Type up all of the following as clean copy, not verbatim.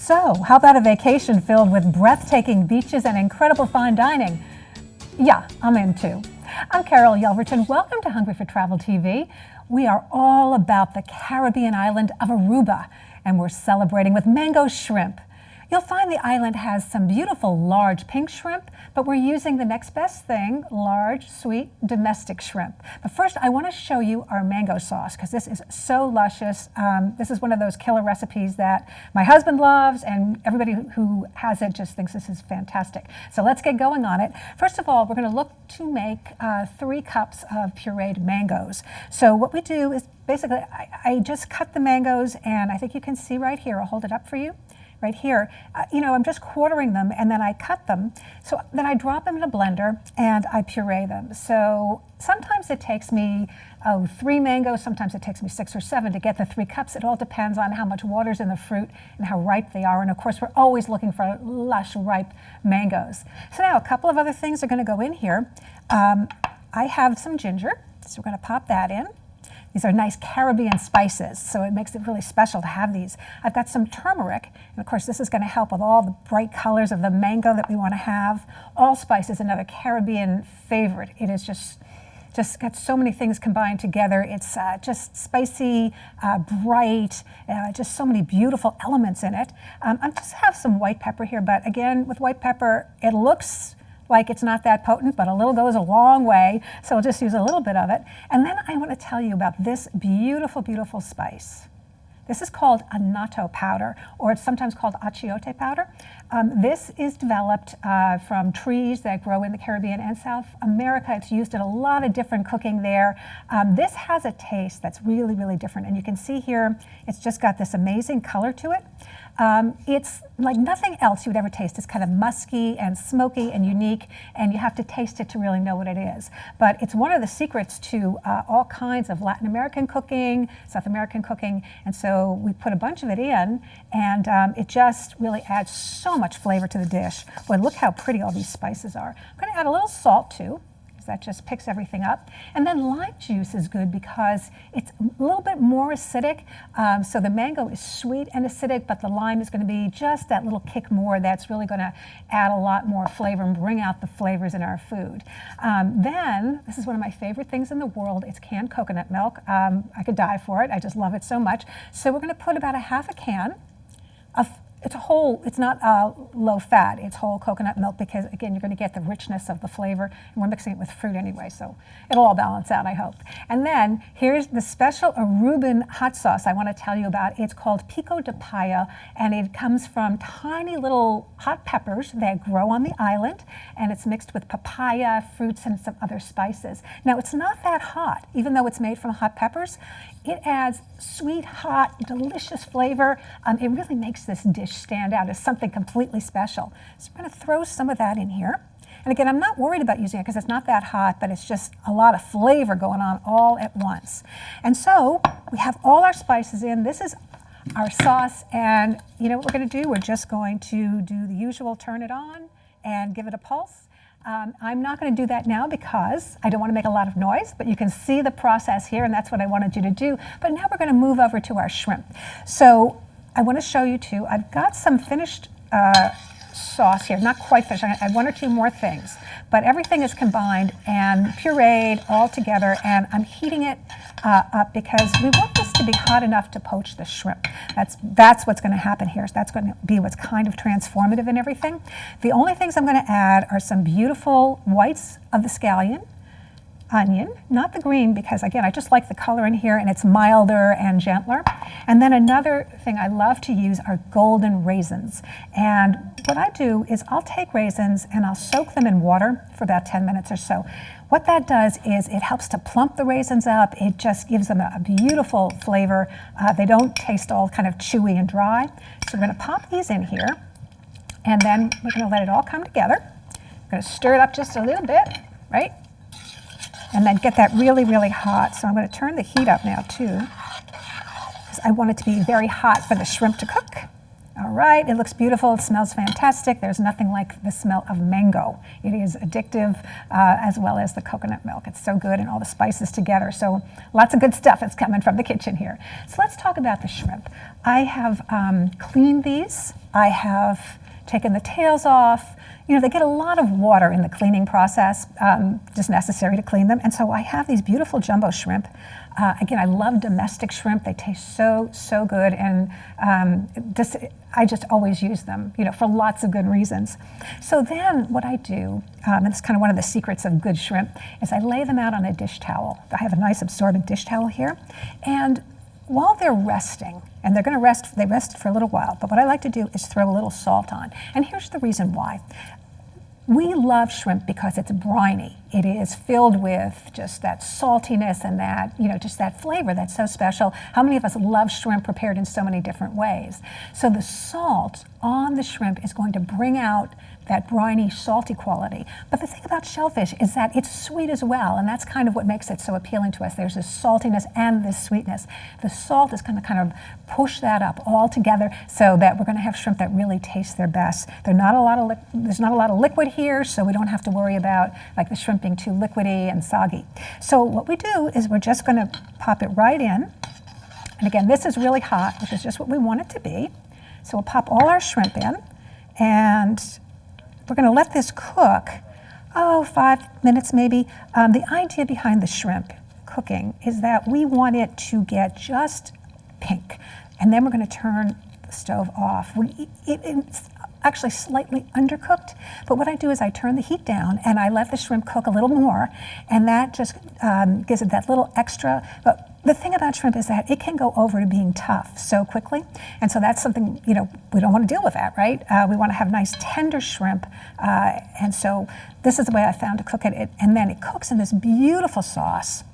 So, how about a vacation filled with breathtaking beaches and incredible fine dining? Yeah, I'm in too. I'm Carol Yelverton. Welcome to Hungry for Travel TV. We are all about the Caribbean island of Aruba, and we're celebrating with mango shrimp. You'll find the island has some beautiful large pink shrimp, but we're using the next best thing, large, sweet, domestic shrimp. But first, I want to show you our mango sauce because this is so luscious. This is one of those killer recipes that my husband loves, and everybody who has it just thinks this is fantastic. So let's get going on it. First of all, we're going to look to make 3 cups of pureed mangoes. So what we do is basically, I just cut the mangoes, and I think you can see right here, I'll hold it up for you. Right here, I'm just quartering them and then I cut them. So then I drop them in a blender and I puree them. So sometimes it takes me 3 mangoes, sometimes it takes me 6 or 7 to get the 3 cups. It all depends on how much water's in the fruit and how ripe they are. And of course, we're always looking for lush, ripe mangoes. So now a couple of other things are gonna go in here. I have some ginger, so we're gonna pop that in. These are nice Caribbean spices, so it makes it really special to have these. I've got some turmeric, and of course this is going to help with all the bright colors of the mango that we want to have. Allspice is another Caribbean favorite. It is just got so many things combined together. It's just spicy, bright, just so many beautiful elements in it. I just have some white pepper here, but again, with white pepper, it looks like it's not that potent, but a little goes a long way, so I'll just use a little bit of it. And then I want to tell you about this beautiful, beautiful spice. This is called annatto powder, or it's sometimes called achiote powder. This is developed from trees that grow in the Caribbean and South America. It's used in a lot of different cooking there. This has a taste that's really, really different, and you can see here, it's just got this amazing color to it. It's like nothing else you would ever taste. It's kind of musky and smoky and unique, and you have to taste it to really know what it is. But it's one of the secrets to all kinds of Latin American cooking, South American cooking, and so we put a bunch of it in, and it just really adds so much flavor to the dish. Boy, look how pretty all these spices are. I'm going to add a little salt too, because that just picks everything up. And then lime juice is good because it's a little bit more acidic. So the mango is sweet and acidic, but the lime is going to be just that little kick more that's really going to add a lot more flavor and bring out the flavors in our food. Then, this is one of my favorite things in the world. It's canned coconut milk. I could die for it. I just love it so much. So we're going to put about a half a can of it's not low fat, it's whole coconut milk because, again, you're going to get the richness of the flavor, and we're mixing it with fruit anyway, so it'll all balance out, I hope. And then here's the special Aruban hot sauce I want to tell you about. It's called pico de paya, and it comes from tiny little hot peppers that grow on the island, and it's mixed with papaya, fruits, and some other spices. Now, it's not that hot, even though it's made from hot peppers. It adds sweet, hot, delicious flavor. It really makes this dish stand out as something completely special. So I'm going to throw some of that in here. And again, I'm not worried about using it because it's not that hot, but it's just a lot of flavor going on all at once. And so we have all our spices in. This is our sauce, and you know what we're going to do? We're just going to do the usual, turn it on and give it a pulse. I'm not going to do that now because I don't want to make a lot of noise, but you can see the process here, and that's what I wanted you to do. But now we're going to move over to our shrimp. So I want to show you too, I've got some finished sauce here, not quite finished. I add 1 or 2 more things, but everything is combined and pureed all together, and I'm heating it up because we want this to be hot enough to poach the shrimp. That's what's going to happen here. So that's going to be what's kind of transformative in everything. The only things I'm going to add are some beautiful whites of the scallion, onion, not the green, because again, I just like the color in here and it's milder and gentler. And then another thing I love to use are golden raisins. And what I do is I'll take raisins and I'll soak them in water for about 10 minutes or so. What that does is it helps to plump the raisins up. It just gives them a beautiful flavor. They don't taste all kind of chewy and dry. So we're going to pop these in here, and then we're going to let it all come together. We're going to stir it up just a little bit, right? And then get that really, really hot. So I'm going to turn the heat up now too, because I want it to be very hot for the shrimp to cook. All right, it looks beautiful, it smells fantastic. There's nothing like the smell of mango. It is addictive, as well as the coconut milk. It's so good, and all the spices together. So lots of good stuff is coming from the kitchen here. So let's talk about the shrimp. I have cleaned these. I have taken the tails off. You know, they get a lot of water in the cleaning process, just necessary to clean them. And so I have these beautiful jumbo shrimp. Again, I love domestic shrimp. They taste so, so good. And I just always use them, you know, for lots of good reasons. So then what I do, and it's kind of one of the secrets of good shrimp, is I lay them out on a dish towel. I have a nice absorbent dish towel here. And while they're resting, and they're going to rest, they rest for a little while, but what I like to do is throw a little salt on. And here's the reason why. We love shrimp because it's briny. It is filled with just that saltiness and that, you know, just that flavor that's so special. How many of us love shrimp prepared in so many different ways? So the salt on the shrimp is going to bring out that briny, salty quality. But the thing about shellfish is that it's sweet as well, and that's kind of what makes it so appealing to us. There's this saltiness and this sweetness. The salt is going to kind of push that up all together so that we're going to have shrimp that really taste their best. There's not a lot of liquid here, so we don't have to worry about like the shrimp being too liquidy and soggy. So what we do is we're just going to pop it right in. And again, this is really hot, which is just what we want it to be. So we'll pop all our shrimp in, and we're going to let this cook, 5 minutes maybe. The idea behind the shrimp cooking is that we want it to get just pink, and then we're going to turn the stove off. It's actually slightly undercooked, but what I do is I turn the heat down and I let the shrimp cook a little more, and that just gives it that little extra. But the thing about shrimp is that it can go over to being tough so quickly, and so that's something, you know, we don't want to deal with that, right? We want to have nice tender shrimp, and so this is the way I found to cook it. And then it cooks in this beautiful sauce,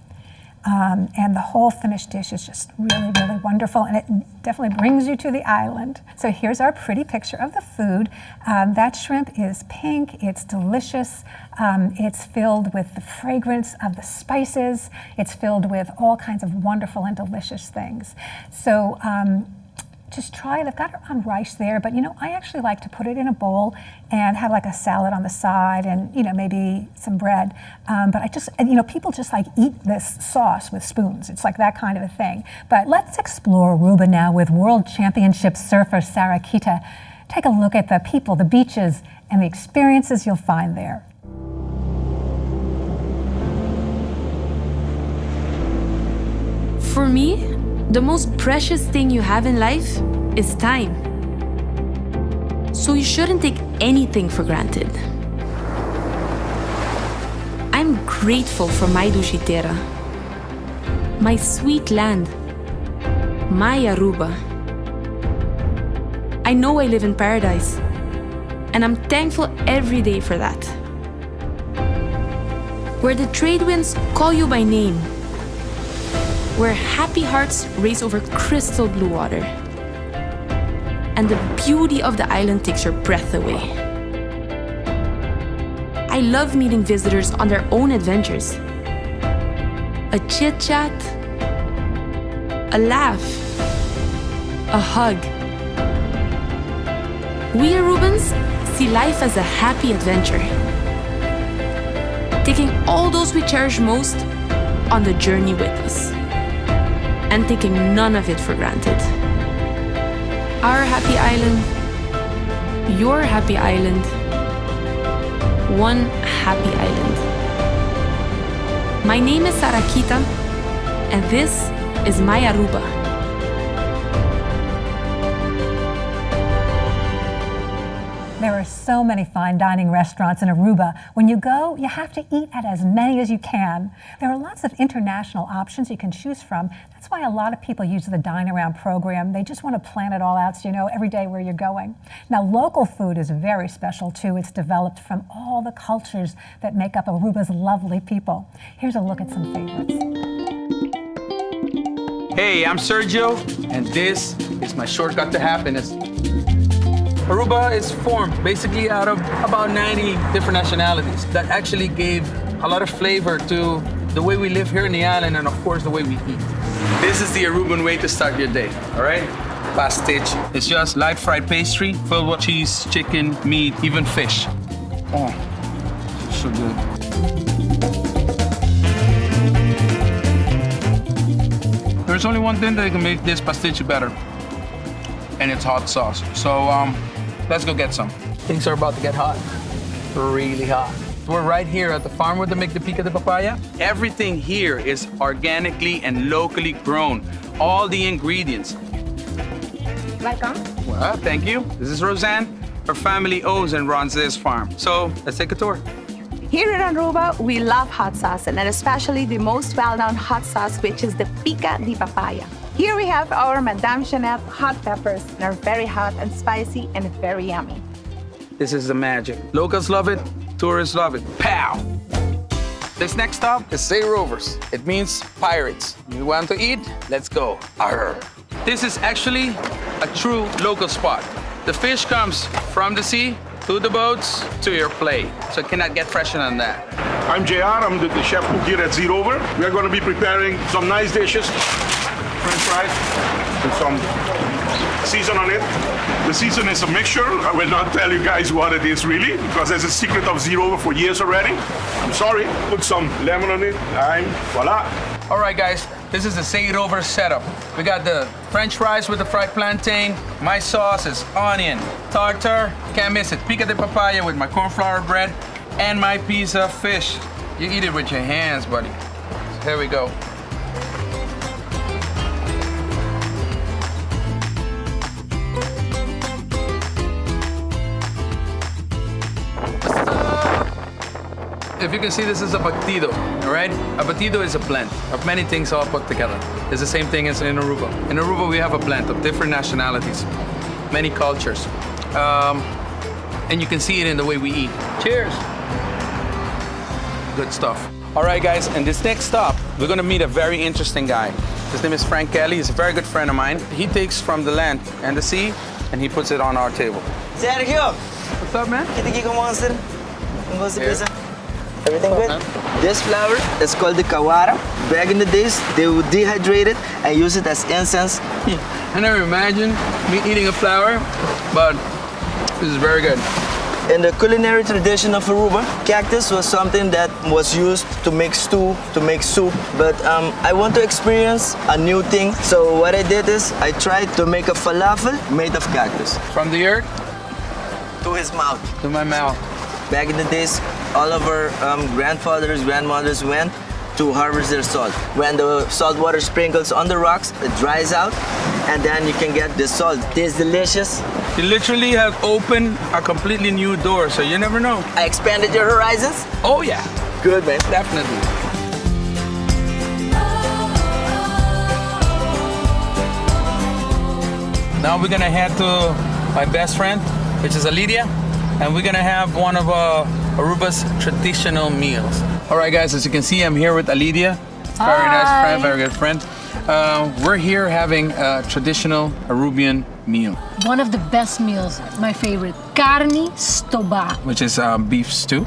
and the whole finished dish is just really, really wonderful, and it definitely brings you to the island. So here's our pretty picture of the food. That shrimp is pink, it's delicious, it's filled with the fragrance of the spices, it's filled with all kinds of wonderful and delicious things. So just try it. I've got it on rice there, but you know, I actually like to put it in a bowl and have like a salad on the side and, you know, maybe some bread. But you know, people just like eat this sauce with spoons. It's like that kind of a thing. But let's explore Aruba now with World Championship surfer Sarah Kita. Take a look at the people, the beaches, and the experiences you'll find there. For me, the most precious thing you have in life is time. So you shouldn't take anything for granted. I'm grateful for my Terra, my sweet land, my Aruba. I know I live in paradise, and I'm thankful every day for that. Where the trade winds call you by name, where happy hearts race over crystal blue water, and the beauty of the island takes your breath away. I love meeting visitors on their own adventures. A chit-chat, a laugh, a hug. We Arubans see life as a happy adventure, taking all those we cherish most on the journey with us, and taking none of it for granted. Our happy island, your happy island, one happy island. My name is Sarah Kita, and this is my Aruba. There are so many fine dining restaurants in Aruba. When you go, you have to eat at as many as you can. There are lots of international options you can choose from. That's why a lot of people use the Dine Around program. They just want to plan it all out so you know every day where you're going. Now, local food is very special too. It's developed from all the cultures that make up Aruba's lovely people. Here's a look at some favorites. Hey, I'm Sergio, and this is my shortcut to happiness. Aruba is formed basically out of about 90 different nationalities that actually gave a lot of flavor to the way we live here in the island and, of course, the way we eat. This is the Aruban way to start your day, all right? Pastiche. It's just light fried pastry filled with cheese, chicken, meat, even fish. Oh, so good. There's only one thing that can make this pastiche better. and it's hot sauce. So let's go get some. Things are about to get hot, really hot. We're right here at the farm where they make the pica de papaya. Everything here is organically and locally grown. All the ingredients. Welcome. Well, thank you. This is Roseanne. Her family owns and runs this farm. So let's take a tour. Here in Aruba, we love hot sauce, and especially the most well-known hot sauce, which is the pica de papaya. Here we have our Madame Jeanette hot peppers. They're very hot and spicy and very yummy. This is the magic. Locals love it, tourists love it. Pow! This next stop is Say Rovers. It means pirates. You want to eat? Let's go. Arr. This is actually a true local spot. The fish comes from the sea to the boats to your plate. So it cannot get fresher than that. I'm JR, I'm the chef cook here at Sea Rover. We are going to be preparing some nice dishes, French fries, with some season on it. The season is a mixture. I will not tell you guys what it is really, because there's a secret of Sea Rover for years already. I'm sorry, put some lemon on it, lime, voila. All right, guys, this is the Say Rover setup. We got the French fries with the fried plantain. My sauce is onion, tartar, can't miss it. Pica de papaya with my corn flour bread and my piece of fish. You eat it with your hands, buddy. So here we go. If you can see, this is a batido, all right? A batido is a blend of many things all put together. It's the same thing as in Aruba. In Aruba, we have a blend of different nationalities, many cultures. And you can see it in the way we eat. Cheers. Good stuff. All right, guys, and this next stop, we're gonna meet a very interesting guy. His name is Frank Kelly. He's a very good friend of mine. He takes from the land and the sea, and he puts it on our table. Sergio! What's up, man? Kita aqui com o Monster. Como você Here. pensa? Everything good? This flower is called the kawara. Back in the days, they would dehydrate it and use it as incense. I never imagined me eating a flower, but this is very good. In the culinary tradition of Aruba, cactus was something that was used to make stew, to make soup. But I want to experience a new thing. So what I did is I tried to make a falafel made of cactus. From the earth To his mouth. to my mouth. Back in the days, all of our grandfathers, grandmothers went to harvest their salt. When the salt water sprinkles on the rocks, it dries out, and then you can get the salt. Tastes delicious. You literally have opened a completely new door, so you never know. I expanded your horizons. Oh yeah, Good, man. definitely. Now we're gonna head to my best friend, which is Alidia, and we're gonna have one of Aruba's traditional meals. All right, guys, as you can see, I'm here with Alidia. Very nice friend, very good friend. We're here having a traditional Arubian meal, One of the best meals, my favorite, carne stoba. which is beef stew.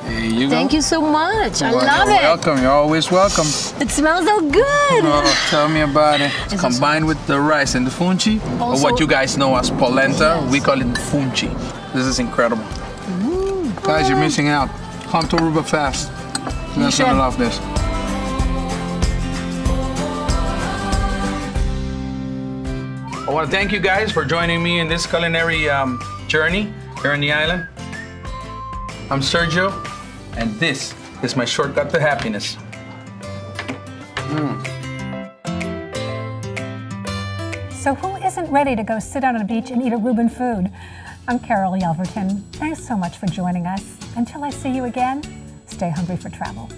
There you go. Thank you so much. I love You're it. welcome. You're always welcome. It smells so good. Oh, tell me about it. It's Combined with the rice and the funchi, or Also- what you guys know as polenta, Yes. we call it funchi. This is incredible. Guys, you're missing out. Come to Aruba fast. You guys should. gonna love this. I want to thank you guys for joining me in this culinary journey here on the island. I'm Sergio, and this is my shortcut to happiness. So who isn't ready to go sit on a beach and eat Aruban food? I'm Carol Yelverton. Thanks so much for joining us. Until I see you again, stay hungry for travel.